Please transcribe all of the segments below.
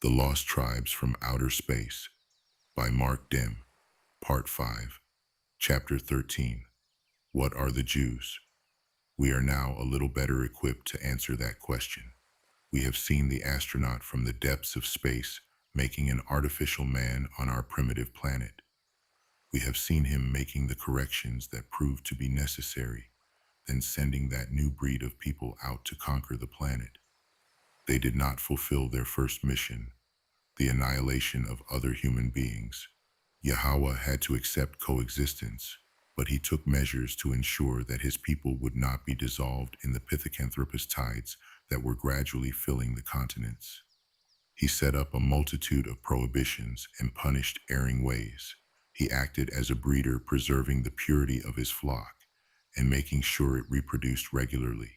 The Lost Tribes from Outer Space by Mark Dim, Part 5, Chapter 13. What are the Jews? We are now a little better equipped to answer that question. We have seen the astronaut from the depths of space making an artificial man on our primitive planet. We have seen him making the corrections that proved to be necessary, then sending that new breed of people out to conquer the planet. They did not fulfill their first mission, the annihilation of other human beings. Yahweh had to accept coexistence, but he took measures to ensure that his people would not be dissolved in the pithecanthropous tides that were gradually filling the continents. He set up a multitude of prohibitions and punished erring ways. He acted as a breeder, preserving the purity of his flock and making sure it reproduced regularly.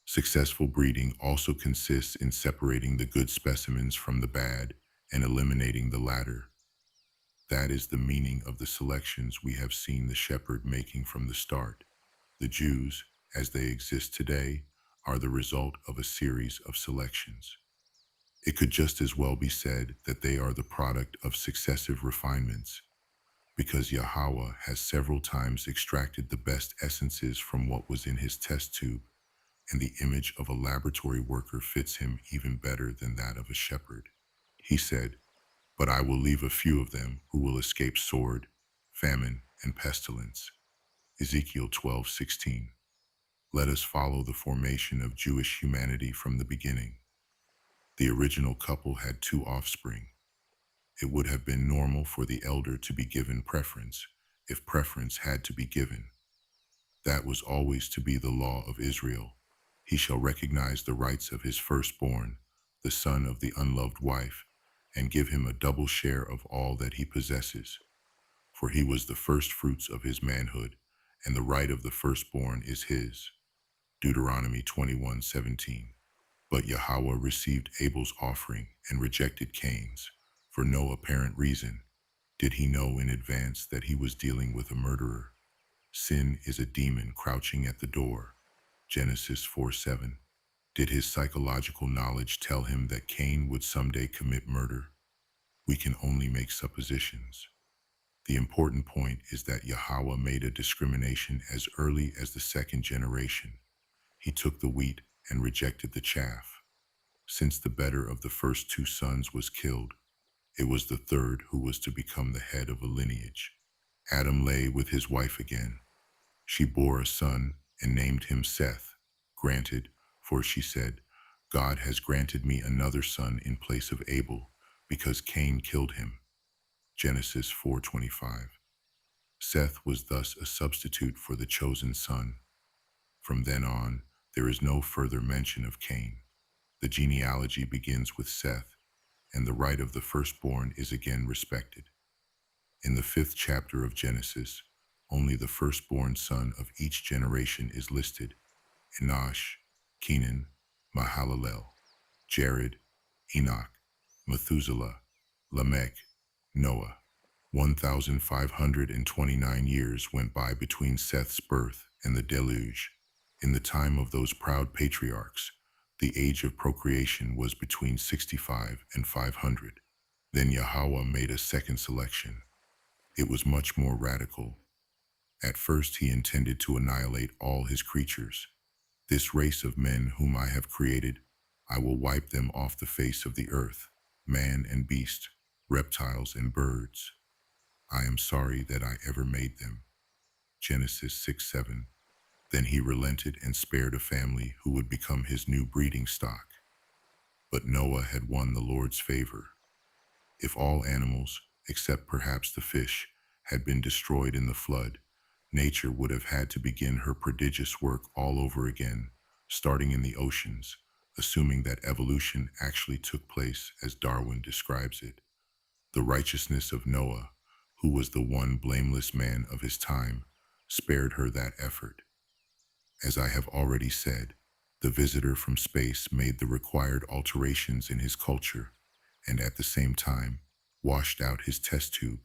Successful breeding also consists in separating the good specimens from the bad and eliminating the latter. That is the meaning of the selections we have seen the shepherd making from the start. The Jews, as they exist today, are the result of a series of selections. It could just as well be said that they are the product of successive refinements, because Yahweh has several times extracted the best essences from what was in his test tube, and the image of a laboratory worker fits him even better than that of a shepherd. He said, "But I will leave a few of them who will escape sword, famine, and pestilence." Ezekiel 12:16. Let us follow the formation of Jewish humanity from the beginning. The original couple had two offspring. It would have been normal for the elder to be given preference, if preference had to be given. That was always to be the law of Israel. He shall recognize the rights of his firstborn, the son of the unloved wife, and give him a double share of all that he possesses. For he was the first fruits of his manhood, and the right of the firstborn is his. Deuteronomy 21:17. But Yahweh received Abel's offering and rejected Cain's, for no apparent reason. Did he know in advance that he was dealing with a murderer? Sin is a demon crouching at the door. Genesis 4:7. Did his psychological knowledge tell him that Cain would someday commit murder? We can only make suppositions. The important point is that Yahweh made a discrimination as early as the second generation. He took the wheat and rejected the chaff. Since the better of the first two sons was killed, it was the third who was to become the head of a lineage. Adam lay with his wife again. She bore a son and named him Seth. Granted, for she said, "God has granted me another son in place of Abel, because Cain killed him." Genesis 4:25. Seth was thus a substitute for the chosen son. From then on, there is no further mention of Cain. The genealogy begins with Seth, and the right of the firstborn is again respected. In the 5th chapter of Genesis, only the firstborn son of each generation is listed: Enosh, Kenan, Mahalalel, Jared, Enoch, Methuselah, Lamech, Noah. 1,529 years went by between Seth's birth and the deluge. In the time of those proud patriarchs, the age of procreation was between 65 and 500. Then Yahweh made a second selection. It was much more radical. At first he intended to annihilate all his creatures. "This race of men whom I have created, I will wipe them off the face of the earth, man and beast, reptiles and birds. I am sorry that I ever made them." Genesis 6:7. Then he relented and spared a family who would become his new breeding stock. But Noah had won the Lord's favor. If all animals, except perhaps the fish, had been destroyed in the flood, nature would have had to begin her prodigious work all over again, starting in the oceans, assuming that evolution actually took place as Darwin describes it. The righteousness of Noah, who was the one blameless man of his time, spared her that effort. As I have already said, the visitor from space made the required alterations in his culture, and at the same time, washed out his test tube.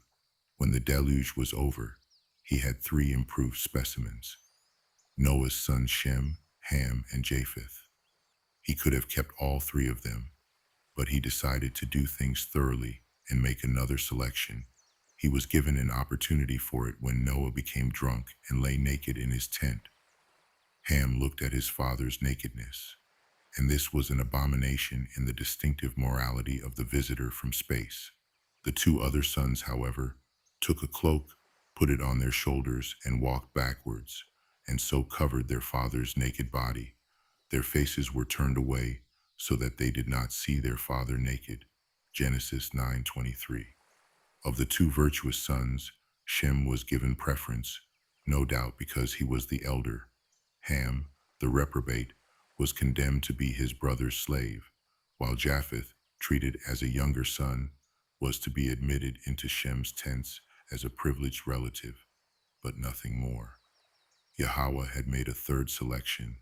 When the deluge was over, he had 3 improved specimens: Noah's sons Shem, Ham, and Japheth. He could have kept all 3 of them. but he decided to do things thoroughly and make another selection. He was given an opportunity for it when Noah became drunk and lay naked in his tent. Ham looked at his father's nakedness, and this was an abomination in the distinctive morality of the visitor from space. The two other sons, however, took a cloak, put it on their shoulders, and walked backwards, and so covered their father's naked body. Their faces were turned away so that they did not see their father naked. Genesis 9:23. Of the two virtuous sons, Shem was given preference, no doubt because he was the elder. Ham, the reprobate, was condemned to be his brother's slave, while Japheth, treated as a younger son, was to be admitted into Shem's tents as a privileged relative, but nothing more. Yahweh had made a third selection,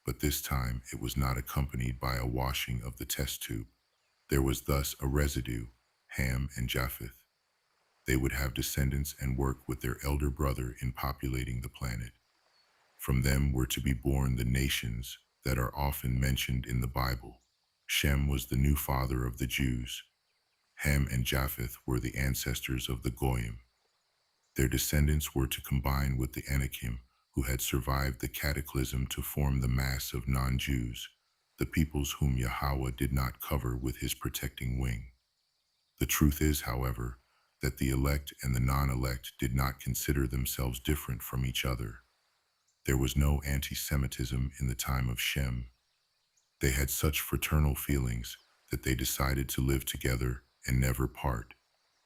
but this time it was not accompanied by a washing of the test tube. There was thus a residue, Ham and Japheth. They would have descendants and work with their elder brother in populating the planet. From them were to be born the nations that are often mentioned in the Bible. Shem was the new father of the Jews. Ham and Japheth were the ancestors of the Goyim. Their descendants were to combine with the Anakim, who had survived the cataclysm, to form the mass of non-Jews, the peoples whom Yahweh did not cover with his protecting wing. The truth is, however, that the elect and the non-elect did not consider themselves different from each other. There was no anti-Semitism in the time of Shem. They had such fraternal feelings that they decided to live together and never part.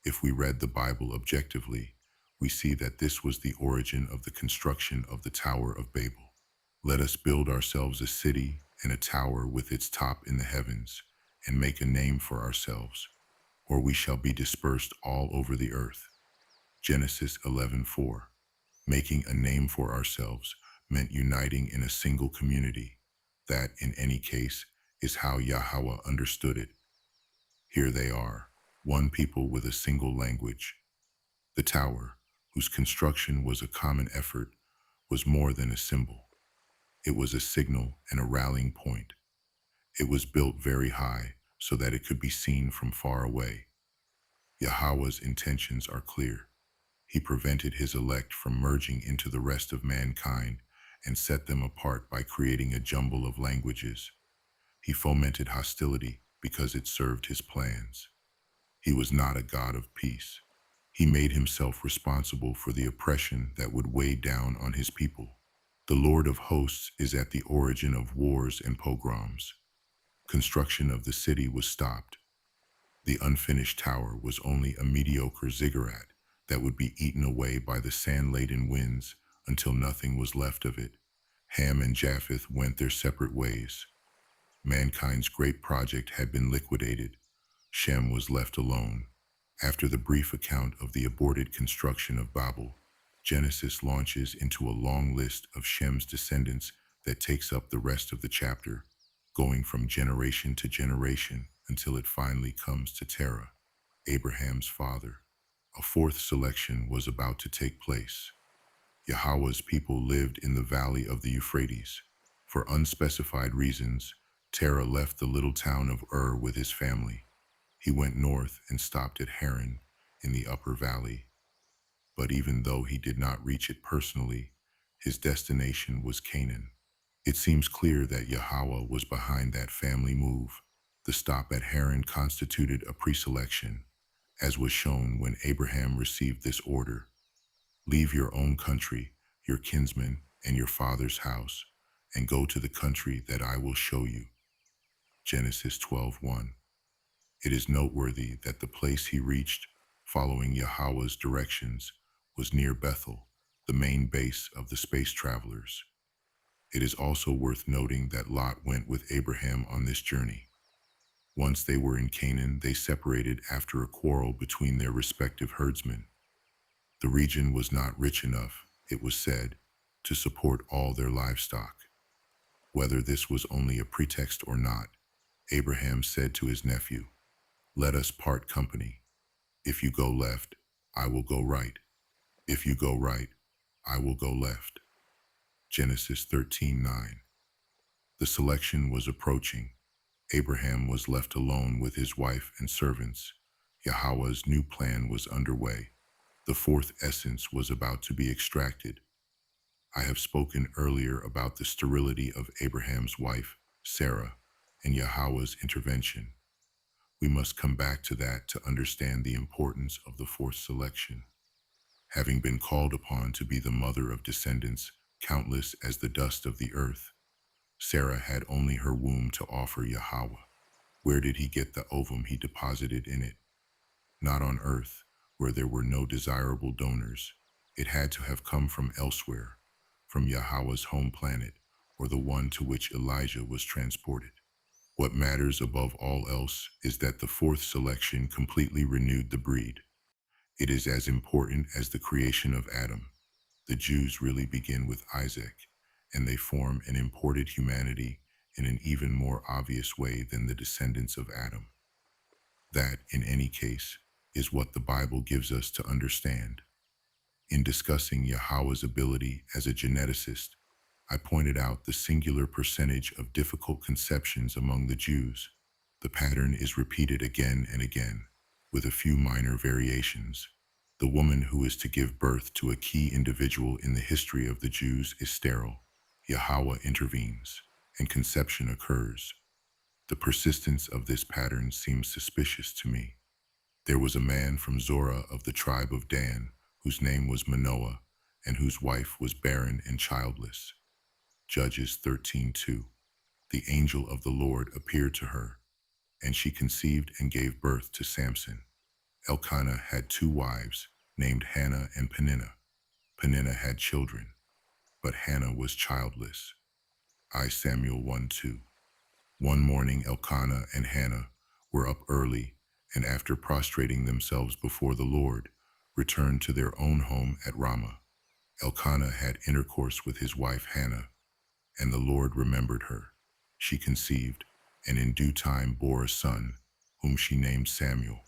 If we read the Bible objectively, we see that this was the origin of the construction of the Tower of Babel. Let us build ourselves a city and a tower with its top in the heavens, and make a name for ourselves, or we shall be dispersed all over the earth. Genesis 11:4. Making a name for ourselves meant uniting in a single community. That, in any case, is how Yahweh understood it. Here they are, one people with a single language. The tower, whose construction was a common effort, was more than a symbol. It was a signal and a rallying point. It was built very high so that it could be seen from far away. Yahweh's intentions are clear. He prevented his elect from merging into the rest of mankind and set them apart by creating a jumble of languages. He fomented hostility because it served his plans. He was not a God of peace. He made himself responsible for the oppression that would weigh down on his people. The Lord of hosts is at the origin of wars and pogroms. Construction of the city was stopped. The unfinished tower was only a mediocre ziggurat that would be eaten away by the sand-laden winds until nothing was left of it. Ham and Japheth went their separate ways. Mankind's great project had been liquidated. Shem was left alone. After the brief account of the aborted construction of Babel, Genesis launches into a long list of Shem's descendants that takes up the rest of the chapter, going from generation to generation until it finally comes to Terah, Abraham's father. A fourth selection was about to take place. Yahweh's people lived in the valley of the Euphrates. For unspecified reasons, Terah left the little town of Ur with his family. He went north and stopped at Haran in the upper valley. But even though he did not reach it personally, his destination was Canaan. It seems clear that Yahweh was behind that family move. The stop at Haran constituted a pre-selection, as was shown when Abraham received this order: leave your own country, your kinsmen, and your father's house, and go to the country that I will show you. Genesis 12:1. It is noteworthy that the place he reached, following Yahweh's directions, was near Bethel, the main base of the space travelers. It is also worth noting that Lot went with Abraham on this journey. Once they were in Canaan, they separated after a quarrel between their respective herdsmen. The region was not rich enough, it was said, to support all their livestock. Whether this was only a pretext or not, Abraham said to his nephew, "Let us part company. If you go left, I will go right. If you go right, I will go left." Genesis 13:9. The selection was approaching. Abraham was left alone with his wife and servants. Yahweh's new plan was underway. The fourth essence was about to be extracted. I have spoken earlier about the sterility of Abraham's wife, Sarah, and Yahweh's intervention. We must come back to that to understand the importance of the fourth selection. Having been called upon to be the mother of descendants countless as the dust of the earth, Sarah had only her womb to offer Yahweh. Where did he get the ovum he deposited in it? Not on earth, where there were no desirable donors. It had to have come from elsewhere, from Yahweh's home planet, or the one to which Elijah was transported. What matters above all else is that the fourth selection completely renewed the breed. It is as important as the creation of Adam. The Jews really begin with Isaac, and they form an imported humanity in an even more obvious way than the descendants of Adam. That, in any case, is what the Bible gives us to understand. In discussing Yahweh's ability as a geneticist, I pointed out the singular percentage of difficult conceptions among the Jews. The pattern is repeated again and again, with a few minor variations. The woman who is to give birth to a key individual in the history of the Jews is sterile. Yahweh intervenes, and conception occurs. The persistence of this pattern seems suspicious to me. There was a man from Zorah of the tribe of Dan, whose name was Manoah, and whose wife was barren and childless. Judges 13:2. The angel of the Lord appeared to her, and she conceived and gave birth to Samson. Elkanah had two wives, named Hannah and Peninnah. Peninnah had children, but Hannah was childless. I Samuel 1:2. One morning Elkanah and Hannah were up early, and after prostrating themselves before the Lord, returned to their own home at Ramah. Elkanah had intercourse with his wife Hannah, and the Lord remembered her. She conceived, and in due time bore a son, whom she named Samuel.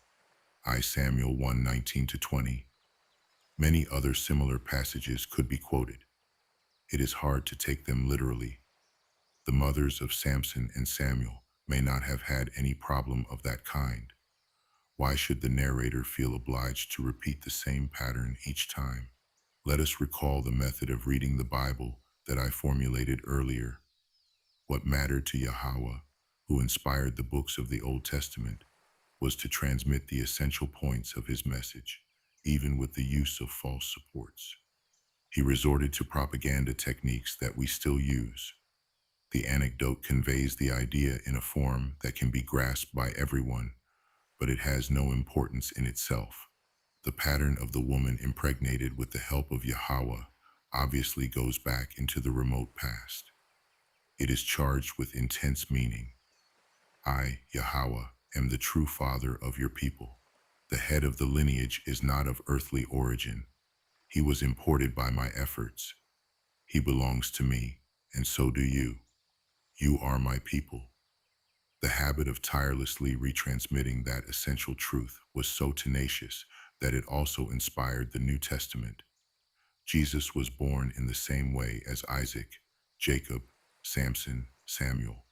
I Samuel 1:19-20. Many other similar passages could be quoted. It is hard to take them literally. The mothers of Samson and Samuel may not have had any problem of that kind. Why should the narrator feel obliged to repeat the same pattern each time? Let us recall the method of reading the Bible that I formulated earlier. What mattered to Yahweh, who inspired the books of the Old Testament, was to transmit the essential points of his message, even with the use of false supports. He resorted to propaganda techniques that we still use. The anecdote conveys the idea in a form that can be grasped by everyone, but it has no importance in itself. The pattern of the woman impregnated with the help of Yahweh obviously goes back into the remote past. It is charged with intense meaning. I, Yahweh, am the true father of your people. The head of the lineage is not of earthly origin. He was imported by my efforts. He belongs to me, and so do you. You are my people. The habit of tirelessly retransmitting that essential truth was so tenacious that it also inspired the New Testament. Jesus was born in the same way as Isaac, Jacob, Samson, Samuel.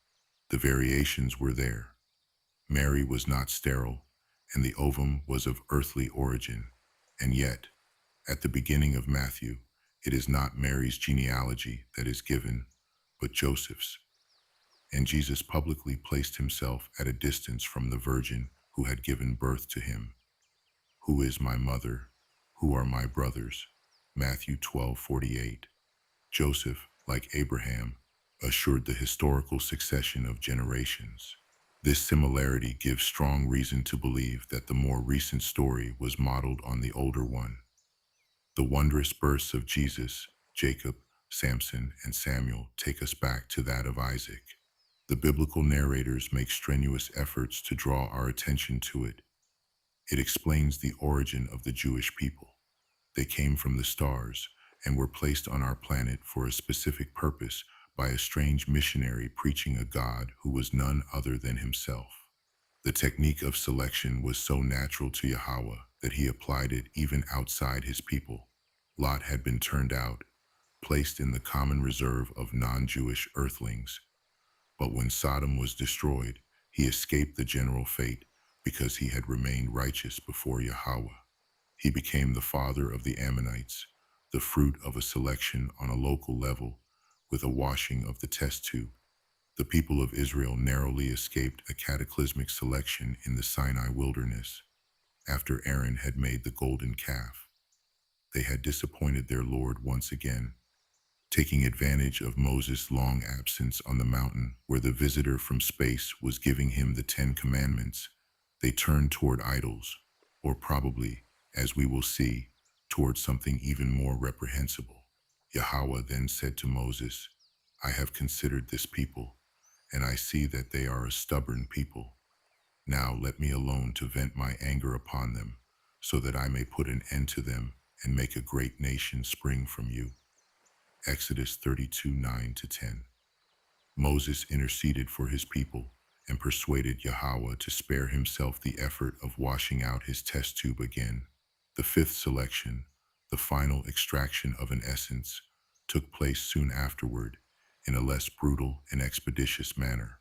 The variations were there. Mary was not sterile, and the ovum was of earthly origin. And yet, at the beginning of Matthew, it is not Mary's genealogy that is given, but Joseph's. And Jesus publicly placed himself at a distance from the virgin who had given birth to him. Who is my mother? Who are my brothers? Matthew 12:48. Joseph, like Abraham, assured the historical succession of generations. This similarity gives strong reason to believe that the more recent story was modeled on the older one. The wondrous births of Jesus, Jacob, Samson, and Samuel take us back to that of Isaac. The biblical narrators make strenuous efforts to draw our attention to it. It explains the origin of the Jewish people. They came from the stars and were placed on our planet for a specific purpose by a strange missionary preaching a God who was none other than himself. The technique of selection was so natural to Yahweh that he applied it even outside his people. Lot had been turned out, placed in the common reserve of non-Jewish earthlings. But when Sodom was destroyed, He escaped the general fate because he had remained righteous before Yahweh. He became the father of the Ammonites, the fruit of a selection on a local level with a washing of the test tube. The people of Israel narrowly escaped a cataclysmic selection in the Sinai wilderness after Aaron had made the golden calf. They had disappointed their Lord once again, taking advantage of Moses' long absence on the mountain where the visitor from space was giving him the Ten Commandments. They turned toward idols, or probably, as we will see, toward something even more reprehensible. Yahweh then said to Moses, I have considered this people, and I see that they are a stubborn people. Now let me alone to vent my anger upon them, so that I may put an end to them and make a great nation spring from you. Exodus 32:9-10. Moses interceded for his people and persuaded Yahweh to spare himself the effort of washing out his test tube again. The fifth selection, the final extraction of an essence, took place soon afterward in a less brutal and expeditious manner.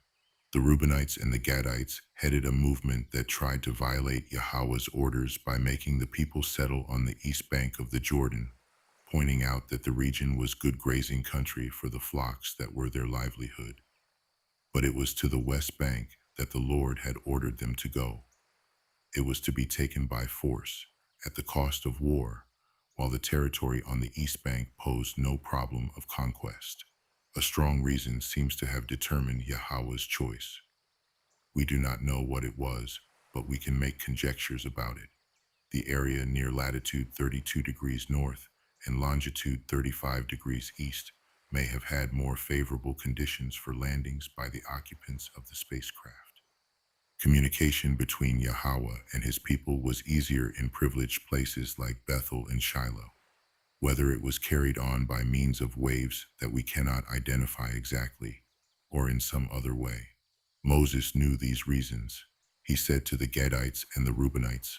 The Reubenites and the Gadites headed a movement that tried to violate Yahweh's orders by making the people settle on the east bank of the Jordan, pointing out that the region was good grazing country for the flocks that were their livelihood. But it was to the west bank that the Lord had ordered them to go. It was to be taken by force, at the cost of war, while the territory on the east bank posed no problem of conquest. A strong reason seems to have determined Yahweh's choice. We do not know what it was, but we can make conjectures about it. The area near latitude 32 degrees north and longitude 35 degrees east may have had more favorable conditions for landings by the occupants of the spacecraft. Communication between Yahweh and his people was easier in privileged places like Bethel and Shiloh, whether it was carried on by means of waves that we cannot identify exactly, or in some other way. Moses knew these reasons. He said to the Gadites and the Reubenites,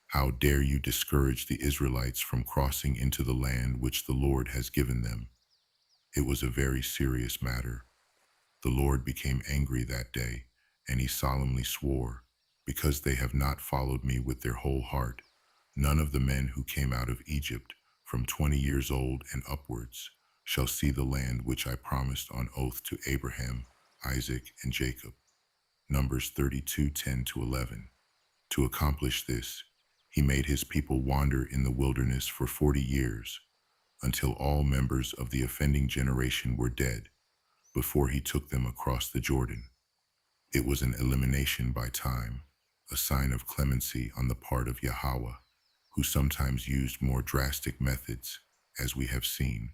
how dare you discourage the Israelites from crossing into the land which the Lord has given them? It was a very serious matter. The Lord became angry that day, and he solemnly swore, because they have not followed me with their whole heart, none of the men who came out of Egypt from 20 years old and upwards shall see the land which I promised on oath to Abraham, Isaac, and Jacob. Numbers 32:10-11. To accomplish this, he made his people wander in the wilderness for 40 years, until all members of the offending generation were dead, before he took them across the Jordan. It was an elimination by time, a sign of clemency on the part of Yahweh, who sometimes used more drastic methods, as we have seen.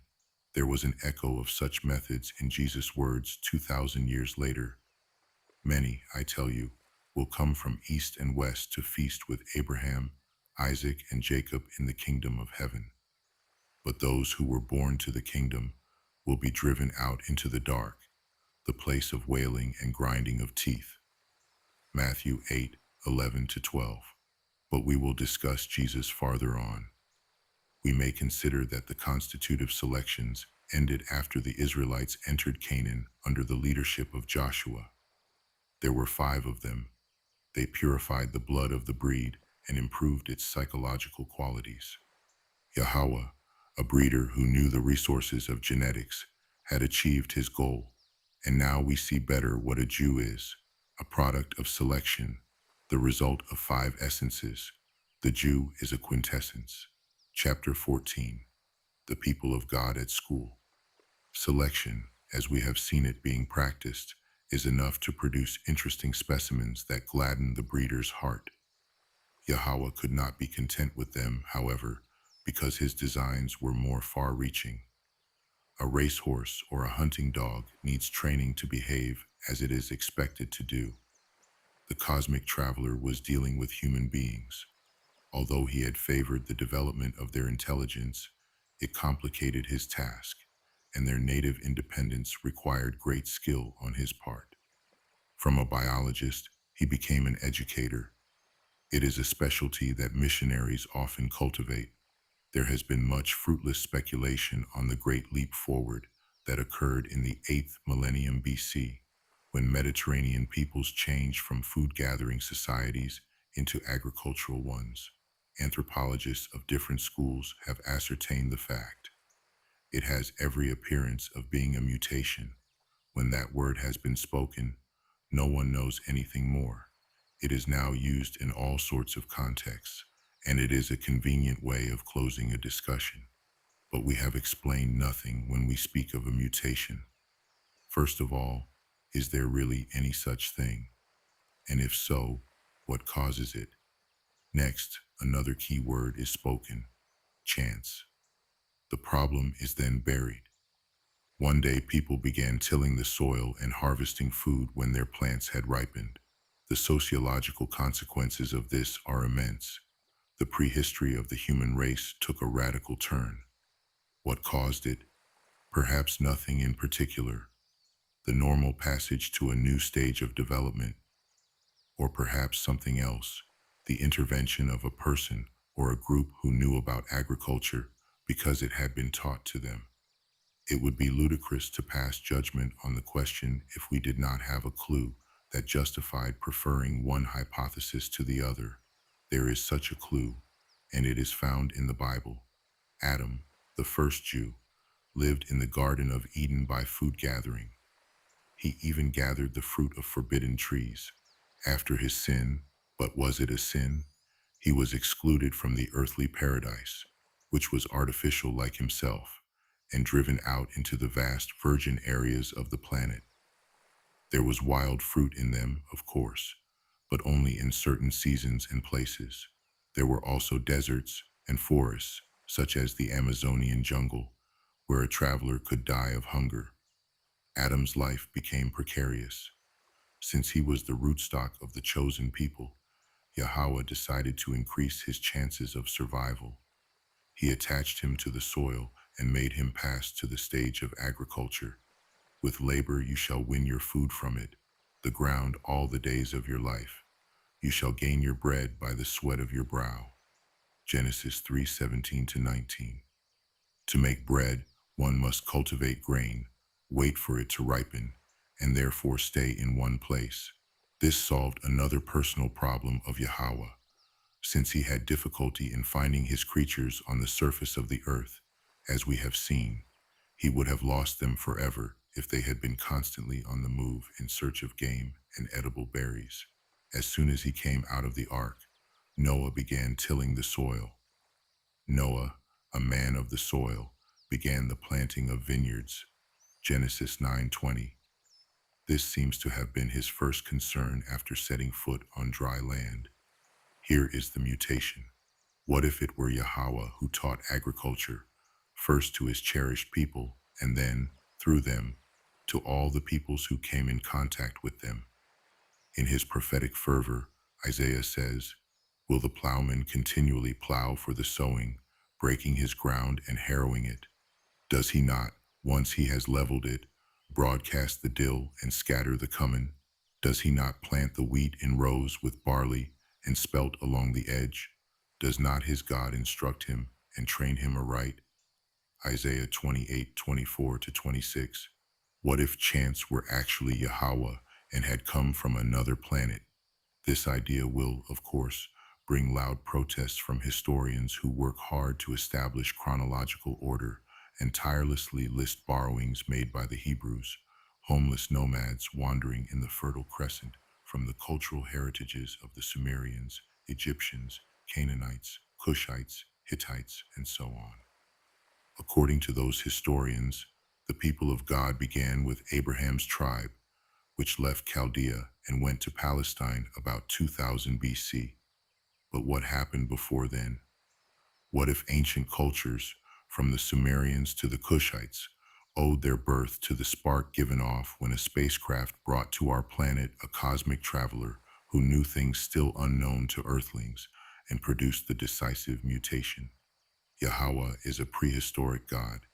There was an echo of such methods in Jesus' words 2,000 years later. Many, I tell you, will come from east and west to feast with Abraham, Isaac, and Jacob in the kingdom of heaven. But those who were born to the kingdom will be driven out into the dark, the place of wailing and grinding of teeth. Matthew 8:11-12. But we will discuss Jesus farther on. We may consider that the constitutive selections ended after the Israelites entered Canaan under the leadership of Joshua. There were 5 of them. They purified the blood of the breed and improved its psychological qualities. Yahweh, a breeder who knew the resources of genetics, had achieved his goal, and now we see better what a Jew is, a product of selection, the result of 5 essences. The Jew is a quintessence. Chapter 14. The people of God at school. Selection, as we have seen it being practiced, is enough to produce interesting specimens that gladden the breeder's heart. Yahweh could not be content with them, however, because his designs were more far-reaching. A racehorse or a hunting dog needs training to behave as it is expected to do. The cosmic traveler was dealing with human beings. Although he had favored the development of their intelligence, it complicated his task, and their native independence required great skill on his part. From a biologist, he became an educator. It is a specialty that missionaries often cultivate. There has been much fruitless speculation on the great leap forward that occurred in the 8th millennium BC. when Mediterranean peoples changed from food-gathering societies into agricultural ones. Anthropologists of different schools have ascertained the fact. It has every appearance of being a mutation. When that word has been spoken, no one knows anything more. It is now used in all sorts of contexts, and it is a convenient way of closing a discussion. But we have explained nothing when we speak of a mutation. First of all, is there really any such thing? And if so, what causes it? Next, another key word is spoken: chance. The problem is then buried. One day, people began tilling the soil and harvesting food when their plants had ripened. The sociological consequences of this are immense. The prehistory of the human race took a radical turn. What caused it? Perhaps nothing in particular. The normal passage to a new stage of development, or perhaps something else, the intervention of a person or a group who knew about agriculture because it had been taught to them. It would be ludicrous to pass judgment on the question if we did not have a clue that justified preferring one hypothesis to the other. There is such a clue, and it is found in the Bible. Adam, the first Jew, lived in the Garden of Eden by food gathering. He even gathered the fruit of forbidden trees. After his sin, but was it a sin? He was excluded from the earthly paradise, which was artificial like himself, and driven out into the vast virgin areas of the planet. There was wild fruit in them, of course, but only in certain seasons and places. There were also deserts and forests, such as the Amazonian jungle, where a traveler could die of hunger. Adam's life became precarious. Since he was the rootstock of the chosen people, Yahweh decided to increase his chances of survival. He attached him to the soil and made him pass to the stage of agriculture. With labor you shall win your food from it, the ground all the days of your life. You shall gain your bread by the sweat of your brow. Genesis 3:17-19. To make bread, one must cultivate grain, wait for it to ripen, and therefore stay in one place. This solved another personal problem of Yahweh, since he had difficulty in finding his creatures on the surface of the earth. As we have seen, he would have lost them forever if they had been constantly on the move in search of game and edible berries. As soon as he came out of the ark, Noah began tilling the soil. Noah, a man of the soil, began the planting of vineyards. Genesis 9:20. This seems to have been his first concern after setting foot on dry land. Here is the mutation. What if it were Yahweh who taught agriculture, first to his cherished people, and then, through them, to all the peoples who came in contact with them? In his prophetic fervor, Isaiah says, "Will the plowman continually plow for the sowing, breaking his ground and harrowing it? Does he not, once he has leveled it, broadcast the dill and scatter the cumin? Does he not plant the wheat in rows with barley and spelt along the edge? Does not his God instruct him and train him aright?" Isaiah 28:24-26. What if chance were actually Yahweh and had come from another planet? This idea will, of course, bring loud protests from historians who work hard to establish chronological order and tirelessly list borrowings made by the Hebrews, homeless nomads wandering in the Fertile Crescent from the cultural heritages of the Sumerians, Egyptians, Canaanites, Cushites, Hittites, and so on. According to those historians, the people of God began with Abraham's tribe, which left Chaldea and went to Palestine about 2000 BC. But what happened before then? What if ancient cultures, from the Sumerians to the Cushites, owed their birth to the spark given off when a spacecraft brought to our planet a cosmic traveler who knew things still unknown to Earthlings and produced the decisive mutation? Yahweh is a prehistoric God.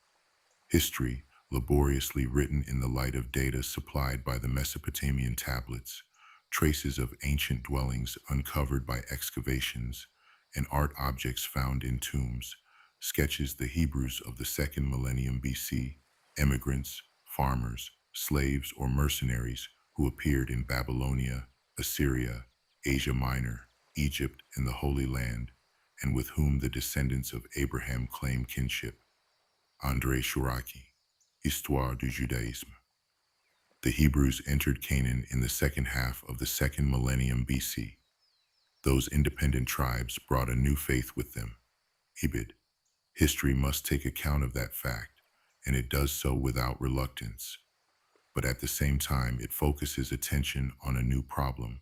History, laboriously written in the light of data supplied by the Mesopotamian tablets, traces of ancient dwellings uncovered by excavations, and art objects found in tombs, sketches the Hebrews of the second millennium BC, immigrants, farmers, slaves, or mercenaries who appeared in Babylonia, Assyria, Asia Minor, Egypt, and the Holy Land, and with whom the descendants of Abraham claim kinship. André Chouraki, Histoire du Judaïsme. The Hebrews entered Canaan in the second half of the second millennium BC. Those independent tribes brought a new faith with them, Ibid. History must take account of that fact, and it does so without reluctance. But at the same time, it focuses attention on a new problem.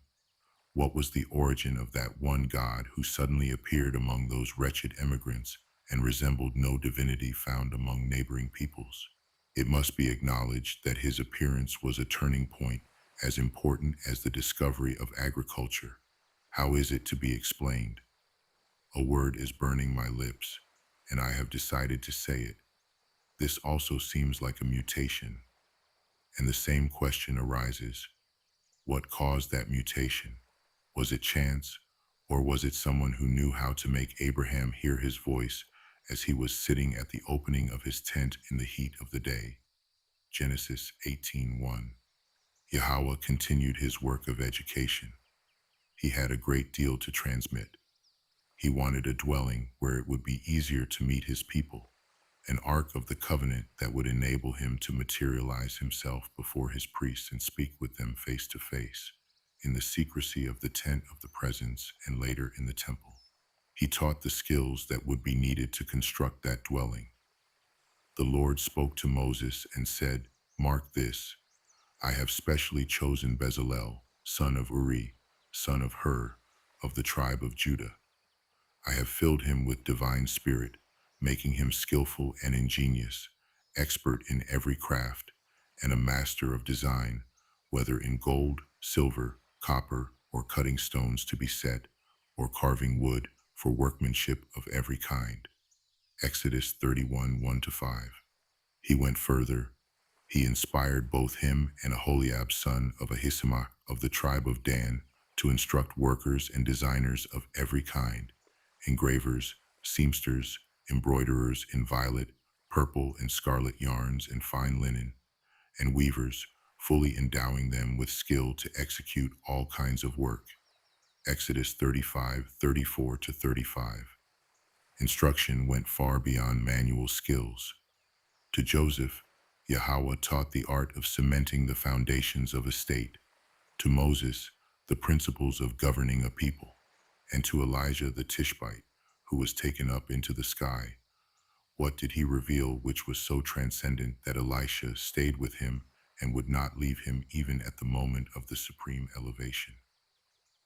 What was the origin of that one God who suddenly appeared among those wretched immigrants and resembled no divinity found among neighboring peoples? It must be acknowledged that his appearance was a turning point as important as the discovery of agriculture. How is it to be explained? A word is burning my lips, and I have decided to say it. This also seems like a mutation, and the same question arises. What caused that mutation? Was it chance, or was it someone who knew how to make Abraham hear his voice as he was sitting at the opening of his tent in the heat of the day? Genesis 18:1. Yahweh continued his work of education. He had a great deal to transmit. He wanted a dwelling where it would be easier to meet his people, an ark of the covenant that would enable him to materialize himself before his priests and speak with them face to face, in the secrecy of the tent of the presence and later in the temple. He taught the skills that would be needed to construct that dwelling. The Lord spoke to Moses and said, "Mark this, I have specially chosen Bezalel, son of Uri, son of Hur, of the tribe of Judah. I have filled him with divine spirit, making him skillful and ingenious, expert in every craft, and a master of design, whether in gold, silver, copper, or cutting stones to be set, or carving wood for workmanship of every kind." Exodus 31, 1-5. He went further. He inspired both him and Aholiab, son of Ahisamach of the tribe of Dan, to instruct workers and designers of every kind, engravers, seamsters, embroiderers in violet, purple, and scarlet yarns and fine linen, and weavers, fully endowing them with skill to execute all kinds of work. Exodus 35, 34-35. Instruction went far beyond manual skills. To Joseph, Yahweh taught the art of cementing the foundations of a state. To Moses, the principles of governing a people. And to Elijah the Tishbite, who was taken up into the sky, what did he reveal which was so transcendent that Elisha stayed with him and would not leave him even at the moment of the supreme elevation?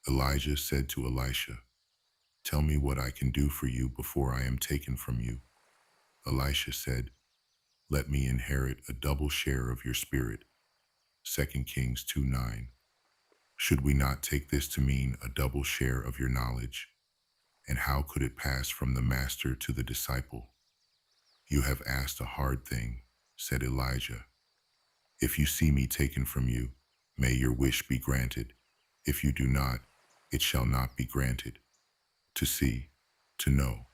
Elijah said to Elisha, "Tell me what I can do for you before I am taken from you." Elisha said, "Let me inherit a double share of your spirit." 2 Kings 2:9. Should we not take this to mean a double share of your knowledge? And how could it pass from the master to the disciple? "You have asked a hard thing," said Elijah. "If you see me taken from you, may your wish be granted. If you do not, it shall not be granted." To see, to know,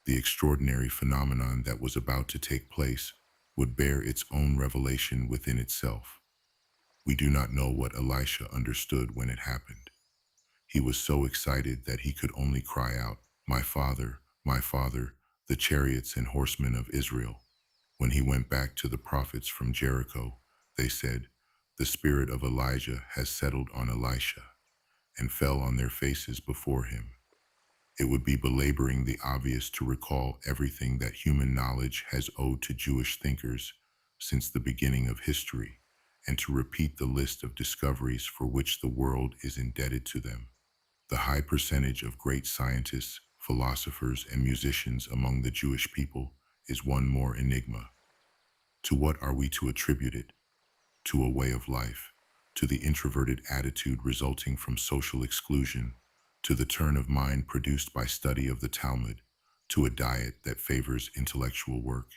the extraordinary phenomenon that was about to take place would bear its own revelation within itself. We do not know what Elisha understood when it happened. He was so excited that he could only cry out, my father, the chariots and horsemen of Israel." When he went back to the prophets from Jericho, they said, "The spirit of Elijah has settled on Elisha," and fell on their faces before him. It would be belaboring the obvious to recall everything that human knowledge has owed to Jewish thinkers since the beginning of history, and to repeat the list of discoveries for which the world is indebted to them. The high percentage of great scientists, philosophers, and musicians among the Jewish people is one more enigma. To what are we to attribute it? To a way of life, to the introverted attitude resulting from social exclusion, to the turn of mind produced by study of the Talmud, to a diet that favors intellectual work.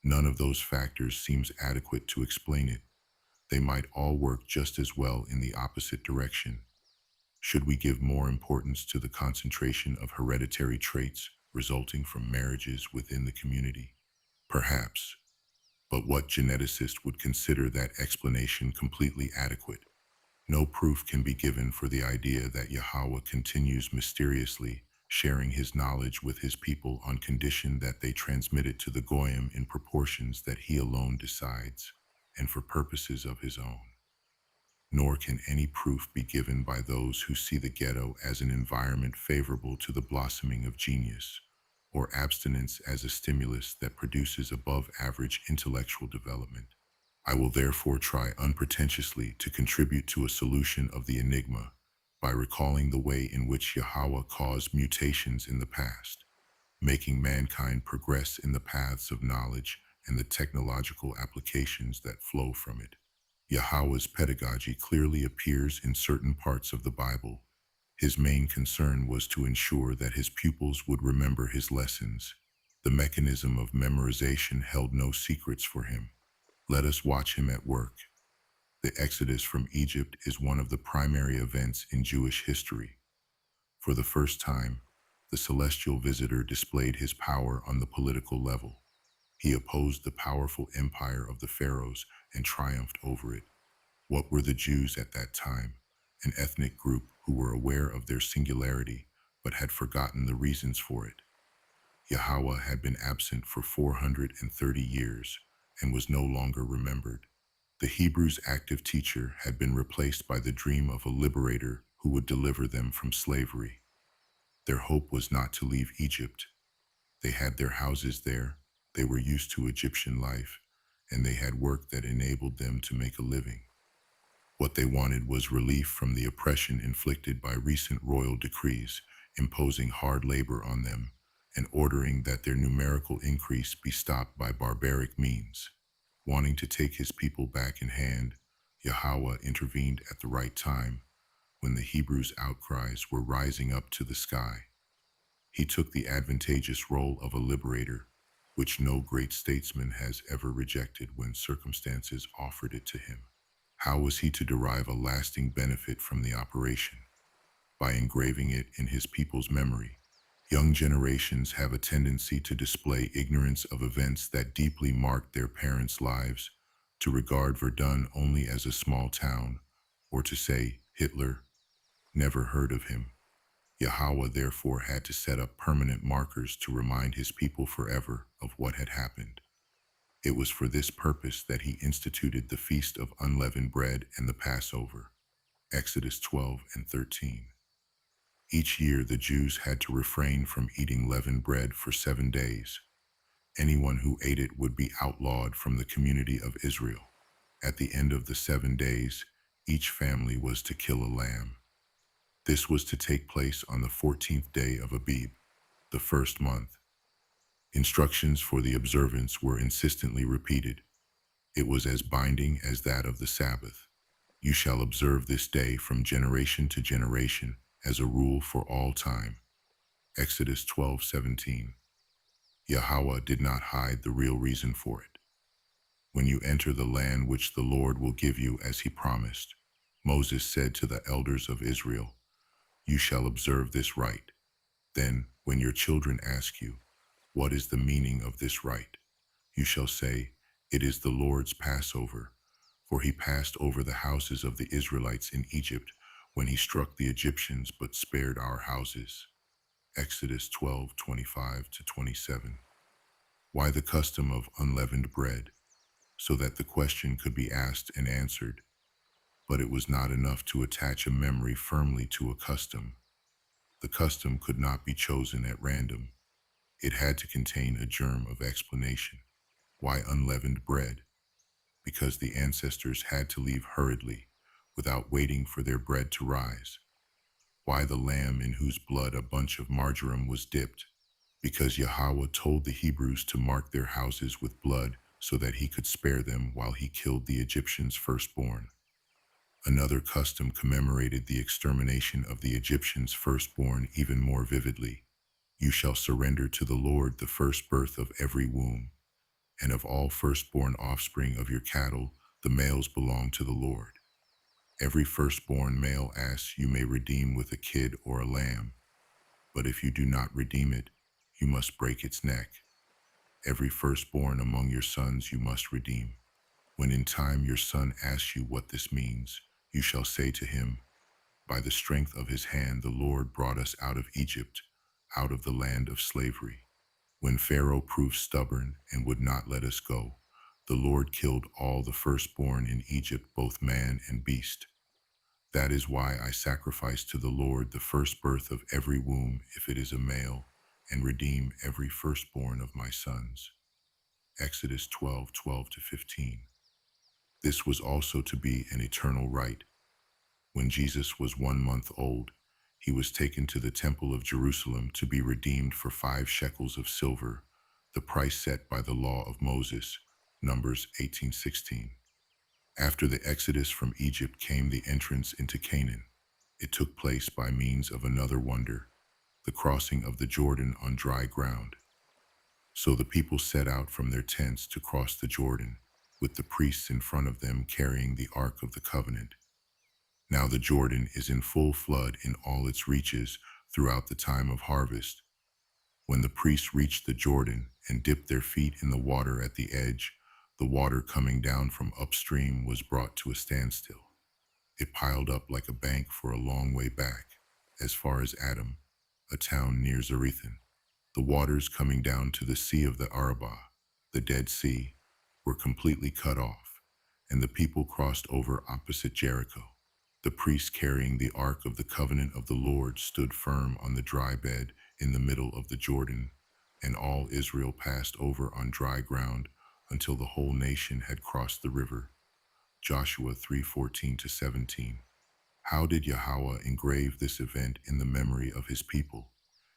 None of those factors seems adequate to explain it. They might all work just as well in the opposite direction. Should we give more importance to the concentration of hereditary traits resulting from marriages within the community? Perhaps. But what geneticist would consider that explanation completely adequate? No proof can be given for the idea that Yahweh continues mysteriously sharing his knowledge with his people on condition that they transmit it to the Goyim in proportions that he alone decides, and for purposes of his own. Nor can any proof be given by those who see the ghetto as an environment favorable to the blossoming of genius, or abstinence as a stimulus that produces above average intellectual development. I will therefore try unpretentiously to contribute to a solution of the enigma by recalling the way in which Yahweh caused mutations in the past, making mankind progress in the paths of knowledge and the technological applications that flow from it. Yahweh's pedagogy clearly appears in certain parts of the Bible. His main concern was to ensure that his pupils would remember his lessons. The mechanism of memorization held no secrets for him. Let us watch him at work. The Exodus from Egypt is one of the primary events in Jewish history. For the first time, the celestial visitor displayed his power on the political level. He opposed the powerful empire of the pharaohs and triumphed over it. What were the Jews at that time? An ethnic group who were aware of their singularity but had forgotten the reasons for it. Yahweh had been absent for 430 years and was no longer remembered. The Hebrews' active teacher had been replaced by the dream of a liberator who would deliver them from slavery. Their hope was not to leave Egypt. They had their houses there, they were used to Egyptian life, and they had work that enabled them to make a living. What they wanted was relief from the oppression inflicted by recent royal decrees, imposing hard labor on them and ordering that their numerical increase be stopped by barbaric means. Wanting to take his people back in hand, Yahweh intervened at the right time when the Hebrews' outcries were rising up to the sky. He took the advantageous role of a liberator, which no great statesman has ever rejected when circumstances offered it to him. How was he to derive a lasting benefit from the operation? By engraving it in his people's memory. Young generations have a tendency to display ignorance of events that deeply marked their parents' lives, to regard Verdun only as a small town, or to say, Hitler, never heard of him. Yahweh therefore had to set up permanent markers to remind his people forever of what had happened. It was for this purpose that he instituted the Feast of Unleavened Bread and the Passover, Exodus 12 and 13. Each year the Jews had to refrain from eating leavened bread for 7 days. Anyone who ate it would be outlawed from the community of Israel. At the end of the 7 days, each family was to kill a lamb. This was to take place on the 14th day of Abib, the first month. Instructions for the observance were insistently repeated. It was as binding as that of the Sabbath. You shall observe this day from generation to generation as a rule for all time. Exodus 12:17. Yahweh did not hide the real reason for it. When you enter the land which the Lord will give you as he promised, Moses said to the elders of Israel, you shall observe this rite. Then, when your children ask you, what is the meaning of this rite? You shall say, it is the Lord's Passover, for he passed over the houses of the Israelites in Egypt when he struck the Egyptians but spared our houses. Exodus 12:25-27. Why the custom of unleavened bread? So that the question could be asked and answered. But it was not enough to attach a memory firmly to a custom. The custom could not be chosen at random. It had to contain a germ of explanation. Why unleavened bread? Because the ancestors had to leave hurriedly, without waiting for their bread to rise. Why the lamb in whose blood a bunch of marjoram was dipped? Because Yahweh told the Hebrews to mark their houses with blood so that he could spare them while he killed the Egyptians' firstborn. Another custom commemorated the extermination of the Egyptians' firstborn even more vividly. You shall surrender to the Lord the first birth of every womb, and of all firstborn offspring of your cattle, the males belong to the Lord. Every firstborn male ass you may redeem with a kid or a lamb, but if you do not redeem it, you must break its neck. Every firstborn among your sons you must redeem. When in time your son asks you what this means, You shall say to him, by the strength of his hand the Lord brought us out of Egypt, out of the land of slavery. When Pharaoh proved stubborn and would not let us go, the Lord killed all the firstborn in Egypt, both man and beast. That is why I sacrifice to the Lord the first birth of every womb, if it is a male, and redeem every firstborn of my sons. Exodus 12:12 to 15. This was also to be an eternal right. When Jesus was 1 month old, he was taken to the temple of Jerusalem to be redeemed for 5 shekels of silver, the price set by the law of Moses, Numbers 18:16. After the exodus from Egypt came the entrance into Canaan. It took place by means of another wonder, the crossing of the Jordan on dry ground. So the people set out from their tents to cross the Jordan, with the priests in front of them carrying the Ark of the Covenant. Now the Jordan is in full flood in all its reaches throughout the time of harvest. When the priests reached the Jordan and dipped their feet in the water at the edge, the water coming down from upstream was brought to a standstill. It piled up like a bank for a long way back, as far as Adam, a town near Zarethan. The waters coming down to the Sea of the Arabah, the Dead Sea, were completely cut off, and the people crossed over opposite Jericho. The priest carrying the Ark of the Covenant of the Lord stood firm on the dry bed in the middle of the Jordan, and all Israel passed over on dry ground until the whole nation had crossed the river. Joshua 3:14 to 17. How did Yahweh engrave this event in the memory of his people?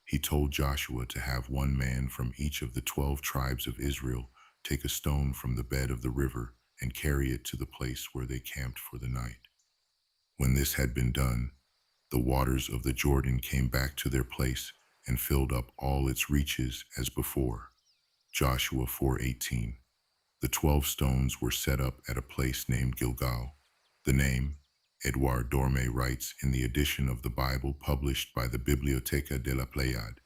He told Joshua to have one man from each of the 12 tribes of Israel take a stone from the bed of the river and carry it to the place where they camped for the night. When this had been done, the waters of the Jordan came back to their place and filled up all its reaches as before. Joshua 4:18. The 12 stones were set up at a place named Gilgal. The name, Edouard Dorme writes in the edition of the Bible published by the Biblioteca de la Pléiade,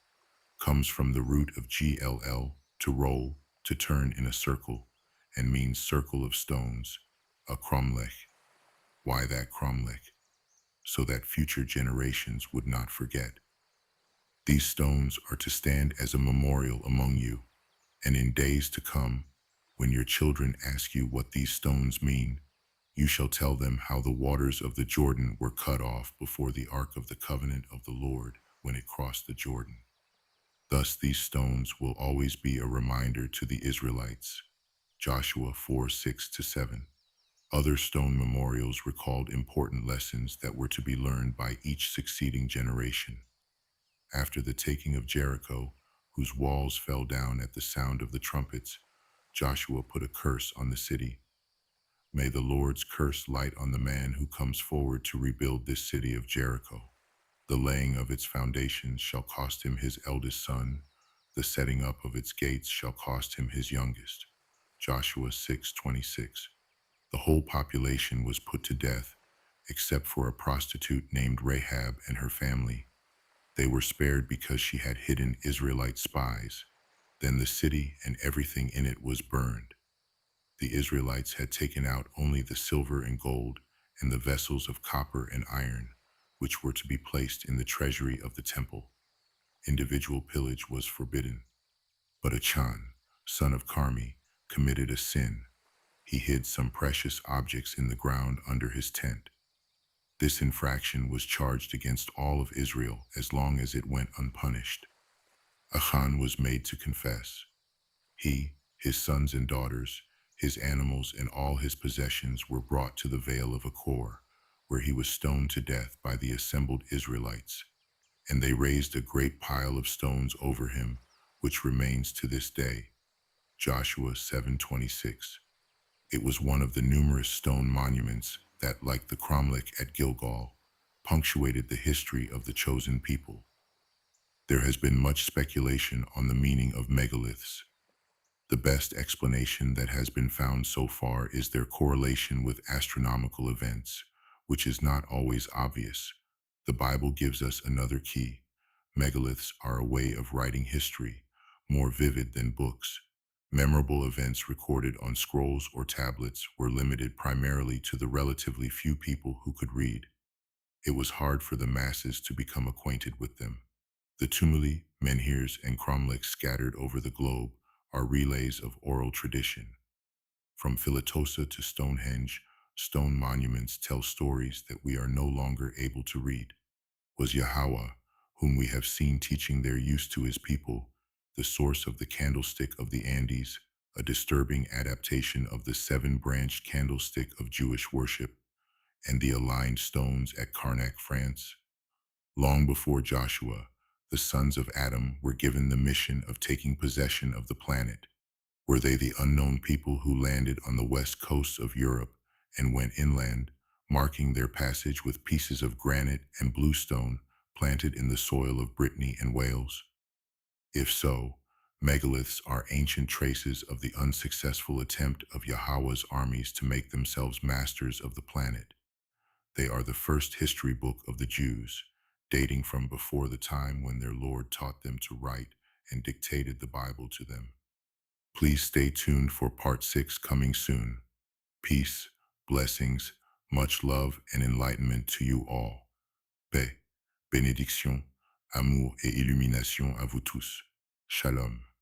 comes from the root of GLL, to roll, to turn in a circle, and means circle of stones, a cromlech. Why that cromlech? So that future generations would not forget. These stones are to stand as a memorial among you, and in days to come, when your children ask you what these stones mean, you shall tell them how the waters of the Jordan were cut off before the Ark of the Covenant of the Lord when it crossed the Jordan. Thus these stones will always be a reminder to the Israelites. Joshua 4:6 to 7. Other stone memorials recalled important lessons that were to be learned by each succeeding generation. After the taking of Jericho, whose walls fell down at the sound of the trumpets, Joshua put a curse on the city. May the Lord's curse light on the man who comes forward to rebuild this city of Jericho. The laying of its foundations shall cost him his eldest son. The setting up of its gates shall cost him his youngest. Joshua 6:26. The whole population was put to death, except for a prostitute named Rahab and her family. They were spared because she had hidden Israelite spies. Then the city and everything in it was burned. The Israelites had taken out only the silver and gold and the vessels of copper and iron, which were to be placed in the treasury of the temple. Individual pillage was forbidden. But Achan, son of Carmi, committed a sin. He hid some precious objects in the ground under his tent. This infraction was charged against all of Israel as long as it went unpunished. Achan was made to confess. He, his sons and daughters, his animals, and all his possessions were brought to the Vale of Achor, where he was stoned to death by the assembled Israelites. And they raised a great pile of stones over him, which remains to this day. Joshua 7:26. It was one of the numerous stone monuments that, like the cromlech at Gilgal, punctuated the history of the chosen people. There has been much speculation on the meaning of megaliths. The best explanation that has been found so far is their correlation with astronomical events, which is not always obvious. The Bible gives us another key. Megaliths are a way of writing history, more vivid than books. Memorable events recorded on scrolls or tablets were limited primarily to the relatively few people who could read. It was hard for the masses to become acquainted with them. The tumuli, menhirs, and cromlechs scattered over the globe are relays of oral tradition. From Philitosa to Stonehenge, stone monuments tell stories that we are no longer able to read. Was Yahweh, whom we have seen teaching their use to his people, the source of the candlestick of the Andes, a disturbing adaptation of the seven-branched candlestick of Jewish worship, and the aligned stones at Karnak, France? Long before Joshua, the sons of Adam were given the mission of taking possession of the planet. Were they the unknown people who landed on the west coast of Europe and went inland, marking their passage with pieces of granite and bluestone planted in the soil of Brittany and Wales? If so, megaliths are ancient traces of the unsuccessful attempt of Yahweh's armies to make themselves masters of the planet. They are the first history book of the Jews, dating from before the time when their Lord taught them to write and dictated the Bible to them. Please stay tuned for part 6 coming soon. Peace, blessings, much love and enlightenment to you all. Paix, bénédiction, amour et illumination à vous tous. Shalom.